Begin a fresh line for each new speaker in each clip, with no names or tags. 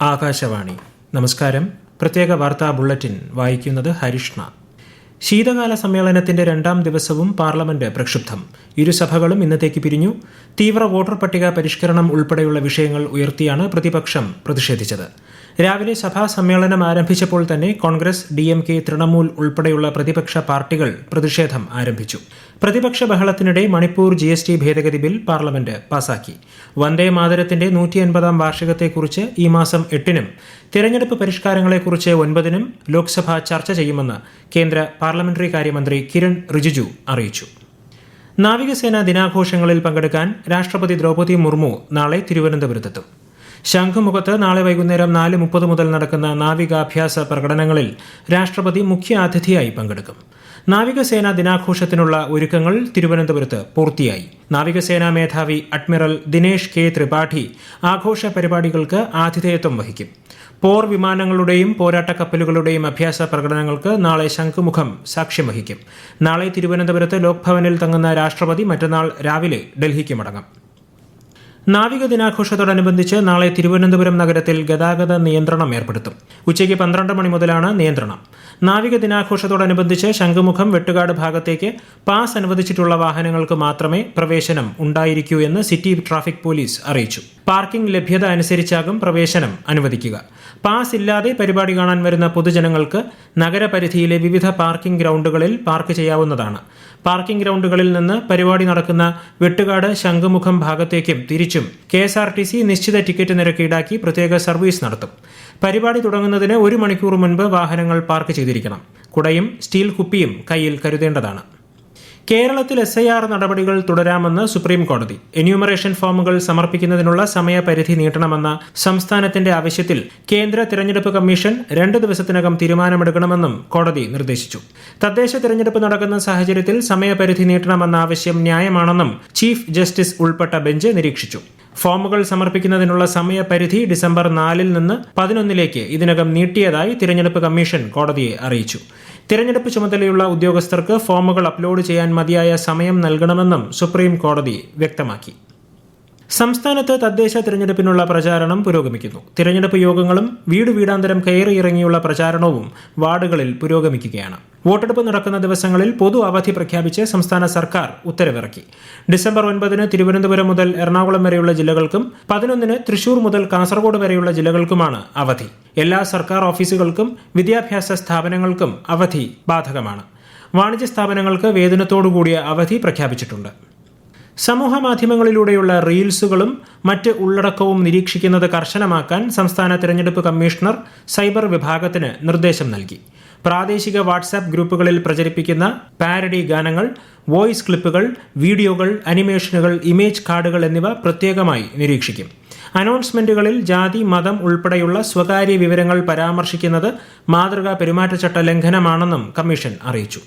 ആകാശവാണി. നമസ്കാരം. പ്രത്യേക വാർത്താ ബുള്ളറ്റിൻ വായിക്കുന്നത് ഹരിഷ്ണ. ശീതകാല സമ്മേളനത്തിന്റെ 2ാം ദിവസവും പാർലമെന്റ് പ്രക്ഷുബ്ധം. ഇരുസഭകളും ഇന്നത്തേക്ക് പിരിഞ്ഞു. തീവ്ര വോട്ടർ പട്ടിക പരിഷ്കരണം ഉൾപ്പെടെയുള്ള വിഷയങ്ങൾ ഉയർത്തിയാണ് പ്രതിപക്ഷം പ്രതിഷേധിച്ചത്. രാവിലെ സഭാ സമ്മേളനം ആരംഭിച്ചപ്പോൾ തന്നെ കോൺഗ്രസ്, DMK, തൃണമൂൽ ഉൾപ്പെടെയുള്ള പ്രതിപക്ഷ പാർട്ടികൾ പ്രതിഷേധം ആരംഭിച്ചു. പ്രതിപക്ഷ ബഹളത്തിനിടെ മണിപ്പൂർ GST ഭേദഗതി ബിൽ പാർലമെന്റ് പാസാക്കി. വന്ദേ മാതരത്തിന്റെ 150ാം വാർഷികത്തെക്കുറിച്ച് ഈ മാസം 8-നും തിരഞ്ഞെടുപ്പ് പരിഷ്കാരങ്ങളെക്കുറിച്ച് 9-നും ലോക്സഭ ചർച്ച ചെയ്യുമെന്ന് കേന്ദ്ര പാർലമെന്ററി കാര്യമന്ത്രി കിരൺ റിജിജു അറിയിച്ചു. നാവികസേനാ ദിനാഘോഷങ്ങളിൽ പങ്കെടുക്കാൻ രാഷ്ട്രപതി ദ്രൗപദി മുർമു നാളെ തിരുവനന്തപുരത്തെത്തും. ശംഖുമുഖത്ത് നാളെ വൈകുന്നേരം 4:30 മുതൽ നടക്കുന്ന നാവികാഭ്യാസ പ്രകടനങ്ങളിൽ രാഷ്ട്രപതി മുഖ്യ അതിഥിയായി പങ്കെടുക്കും. നാവികസേനാ ദിനാഘോഷത്തിനുള്ള ഒരുക്കങ്ങൾ തിരുവനന്തപുരത്ത് പൂർത്തിയായി. നാവികസേനാ മേധാവി അഡ്മിറൽ ദിനേശ് K. ത്രിപാഠി ആഘോഷ പരിപാടികൾക്ക് ആതിഥേയത്വം വഹിക്കും. പോർ വിമാനങ്ങളുടെയും പോരാട്ട കപ്പലുകളുടെയും അഭ്യാസ പ്രകടനങ്ങൾക്ക് നാളെ ശംഖുമുഖം സാക്ഷ്യം വഹിക്കും. നാളെ തിരുവനന്തപുരത്ത് ലോക്ഭവനിൽ തങ്ങുന്ന രാഷ്ട്രപതി മറ്റന്നാൾ രാവിലെ ഡൽഹിക്ക് മടങ്ങും. നാവിക ദിനാഘോഷത്തോടനുബന്ധിച്ച് നാളെ തിരുവനന്തപുരം നഗരത്തിൽ ഗതാഗത നിയന്ത്രണം ഏർപ്പെടുത്തും. ഉച്ചയ്ക്ക് 12 മണി മുതലാണ് നിയന്ത്രണം. നാവിക ദിനാഘോഷത്തോടനുബന്ധിച്ച് ശംഖുമുഖം, വെട്ടുകാട് ഭാഗത്തേക്ക് പാസ് അനുവദിച്ചിട്ടുള്ള വാഹനങ്ങൾക്ക് മാത്രമേ പ്രവേശനം ഉണ്ടായിരിക്കൂ എന്ന് സിറ്റി ട്രാഫിക് പോലീസ് അറിയിച്ചു. പാർക്കിംഗ് ലഭ്യത അനുസരിച്ചാകും പ്രവേശനം അനുവദിക്കുക. പാസ് ഇല്ലാതെ പരിപാടി കാണാൻ വരുന്ന പൊതുജനങ്ങൾക്ക് നഗരപരിധിയിലെ വിവിധ പാർക്കിംഗ് ഗ്രൗണ്ടുകളിൽ പാർക്ക് ചെയ്യാവുന്നതാണ്. പാർക്കിംഗ് ഗ്രൗണ്ടുകളിൽ നിന്ന് പരിപാടി നടക്കുന്ന വെട്ടുകാട്, ശംഖുമുഖം ഭാഗത്തേക്കും തിരിച്ചും KSRTC നിശ്ചിത ടിക്കറ്റ് നിരക്ക് ഈടാക്കി പ്രത്യേക സർവീസ് നടത്തും. പരിപാടി തുടങ്ങുന്നതിന് 1 മണിക്കൂർ മുൻപ് വാഹനങ്ങൾ പാർക്ക് ചെയ്തിരിക്കണം. കുടയും സ്റ്റീൽ കുപ്പിയും കയ്യിൽ കരുതേണ്ടതാണ്. കേരളത്തിൽ SIR നടപടികൾ തുടരാമെന്ന് സുപ്രീം കോടതി. എന്യൂമറേഷൻ ഫോമുകൾ സമർപ്പിക്കുന്നതിനുള്ള സമയപരിധി നീട്ടണമെന്ന സംസ്ഥാനത്തിന്റെ ആവശ്യത്തിൽ കേന്ദ്ര തിരഞ്ഞെടുപ്പ് കമ്മീഷൻ 2 ദിവസത്തിനകം തീരുമാനമെടുക്കണമെന്നും കോടതി നിർദ്ദേശിച്ചു. തദ്ദേശ തിരഞ്ഞെടുപ്പ് നടക്കുന്ന സാഹചര്യത്തിൽ സമയപരിധി നീട്ടണമെന്ന ആവശ്യം ന്യായമാണെന്നും ചീഫ് ജസ്റ്റിസ് ഉൾപ്പെട്ട ബെഞ്ച് നിരീക്ഷിച്ചു. ഫോമുകൾ സമർപ്പിക്കുന്നതിനുള്ള സമയപരിധി ഡിസംബർ 4 നിന്ന് 11 ഇതിനകം നീട്ടിയതായി തിരഞ്ഞെടുപ്പ് കമ്മീഷൻ കോടതിയെ അറിയിച്ചു. തിരഞ്ഞെടുപ്പ് ചുമതലയുള്ള ഉദ്യോഗസ്ഥർക്ക് ഫോമുകൾ അപ്ലോഡ് ചെയ്യാൻ മതിയായ സമയം നൽകണമെന്നും സുപ്രീം കോടതി വ്യക്തമാക്കി. സംസ്ഥാനത്ത് തദ്ദേശ തിരഞ്ഞെടുപ്പിനുള്ള പ്രചാരണം പുരോഗമിക്കുന്നു. തിരഞ്ഞെടുപ്പ് യോഗങ്ങളും വീടാന്തരം കയറിയിറങ്ങിയുള്ള പ്രചാരണവും വാർഡുകളിൽ പുരോഗമിക്കുകയാണ്. വോട്ടെടുപ്പ് നടക്കുന്ന ദിവസങ്ങളിൽ പൊതു അവധി പ്രഖ്യാപിച്ച് സംസ്ഥാന സർക്കാർ ഉത്തരവിറക്കി. ഡിസംബർ 9 തിരുവനന്തപുരം മുതൽ എറണാകുളം വരെയുള്ള ജില്ലകൾക്കും 11 തൃശൂർ മുതൽ കാസർഗോഡ് വരെയുള്ള ജില്ലകൾക്കുമാണ് അവധി. എല്ലാ സർക്കാർ ഓഫീസുകൾക്കും വിദ്യാഭ്യാസ സ്ഥാപനങ്ങൾക്കും അവധി ബാധകമാണ്. വാണിജ്യ സ്ഥാപനങ്ങൾക്ക് വേതനത്തോടുകൂടിയ അവധി പ്രഖ്യാപിച്ചിട്ടുണ്ട്. സമൂഹ മാധ്യമങ്ങളിലൂടെയുള്ള റീൽസുകളും മറ്റ് ഉള്ളടക്കവും നിരീക്ഷിക്കുന്നത് കർശനമാക്കാൻ സംസ്ഥാന തിരഞ്ഞെടുപ്പ് കമ്മീഷണർ സൈബർ വിഭാഗത്തിന് നിർദ്ദേശം നൽകി. പ്രാദേശിക വാട്സാപ്പ് ഗ്രൂപ്പുകളിൽ പ്രചരിപ്പിക്കുന്ന പാരഡി ഗാനങ്ങൾ, വോയിസ് ക്ലിപ്പുകൾ, വീഡിയോകൾ, അനിമേഷനുകൾ, ഇമേജ് കാർഡുകൾ എന്നിവ പ്രത്യേകമായി നിരീക്ഷിക്കും. അനൗൺസ്മെന്റുകളിൽ ജാതി, മതം ഉൾപ്പെടെയുള്ള സ്വകാര്യ വിവരങ്ങൾ പരാമർശിക്കുന്നത് മാതൃകാ പെരുമാറ്റച്ചട്ട ലംഘനമാണെന്നും കമ്മീഷൻ അറിയിച്ചു.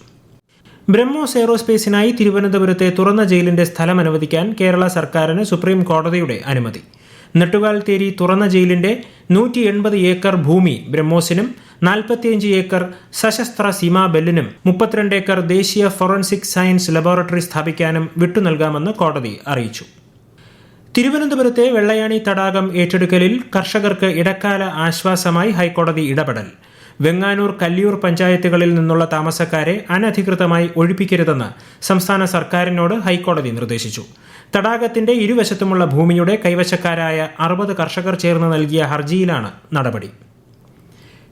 ബ്രഹ്മോസ് എയ്റോസ്പേസിനായി തിരുവനന്തപുരത്തെ തുറന്ന ജയിലിന്റെ സ്ഥലം അനുവദിക്കാൻ കേരള സർക്കാരിന് സുപ്രീം കോടതിയുടെ അനുമതി. നെട്ടുകാൽ തേരി തുറന്ന ജയിലിന്റെ 180 ഏക്കർ ഭൂമി ബ്രഹ്മോസിനും 45 ഏക്കർ സശസ്ത്ര സീമാ ബെല്ലിനും 32 ഏക്കർ ദേശീയ ഫോറൻസിക് സയൻസ് ലബോറട്ടറി സ്ഥാപിക്കാനും വിട്ടുനൽകാമെന്ന് കോടതി അറിയിച്ചു. തിരുവനന്തപുരത്തെ വെള്ളയാണി തടാകം ഏറ്റെടുക്കലിൽ കർഷകർക്ക് ഇടക്കാല ആശ്വാസമായി ഹൈക്കോടതി ഇടപെടൽ. വെങ്ങാനൂർ, കല്ലിയൂർ പഞ്ചായത്തുകളിൽ നിന്നുള്ള താമസക്കാരെ അനധികൃതമായി ഒഴിപ്പിക്കരുതെന്ന് സംസ്ഥാന സർക്കാരിനോട് ഹൈക്കോടതി നിർദ്ദേശിച്ചു. തടാകത്തിന്റെ ഇരുവശത്തുമുള്ള ഭൂമിയുടെ കൈവശക്കാരായ 60 കർഷകർ ചേർന്ന് നൽകിയ ഹർജിയിലാണ് നടപടി.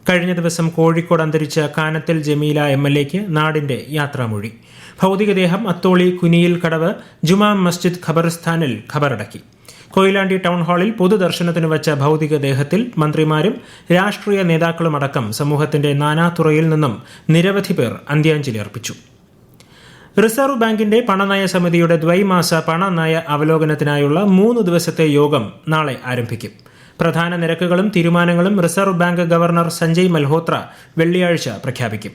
കഴിഞ്ഞ ദിവസം കോഴിക്കോട് അന്തരിച്ച കാനത്തിൽ ജമീല MLAക്ക് നാടിന്റെ യാത്രാമൊഴി. ഭൗതികദേഹം അത്തോളി കുനിയിൽ കടവ് ജുമാ മസ്ജിദ് ഖബർസ്ഥാനിൽ ഖബറടക്കി. കൊയിലാണ്ടി ടൗൺ ഹാളിൽ പൊതുദർശനത്തിന് വച്ച ഭൗതികദേഹത്തിൽ മന്ത്രിമാരും രാഷ്ട്രീയ നേതാക്കളുമടക്കം സമൂഹത്തിന്റെ നാനാതുറയിൽ നിന്നും നിരവധി പേർ അന്ത്യാഞ്ജലി അർപ്പിച്ചു. റിസർവ് ബാങ്കിന്റെ പണനയ സമിതിയുടെ ദ്വൈമാസ പണനയ അവലോകനത്തിനായുള്ള 3 ദിവസത്തെ യോഗം നാളെ ആരംഭിക്കും. പ്രധാന നിരക്കുകളും തീരുമാനങ്ങളും reserve bank governor Sanjay Malhotra വെള്ളിയാഴ്ച പ്രഖ്യാപിക്കും.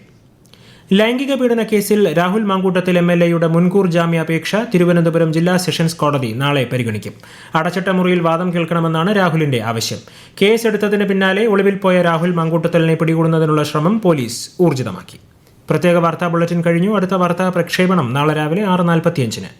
ലൈംഗിക പീഡന കേസിൽ രാഹുൽ മാങ്കൂട്ടത്തിൽ MLAയുടെ മുൻകൂർ ജാമ്യാപേക്ഷ തിരുവനന്തപുരം ജില്ലാ സെഷൻസ് കോടതി നാളെ പരിഗണിക്കും. അടച്ചിട്ട മുറിയിൽ വാദം കേൾക്കണമെന്നാണ് രാഹുലിന്റെ ആവശ്യം. കേസെടുത്തതിന് പിന്നാലെ ഒളിവിൽ പോയ രാഹുൽ മാങ്കൂട്ടത്തലിനെ പിടികൂടുന്നതിനുള്ള ശ്രമം പോലീസ് ഊർജിതമാക്കി. പ്രത്യേക വാർത്താ ബുള്ളറ്റിൻ കഴിഞ്ഞു. അടുത്ത വാർത്താ പ്രക്ഷേപണം നാളെ രാവിലെ 6:45.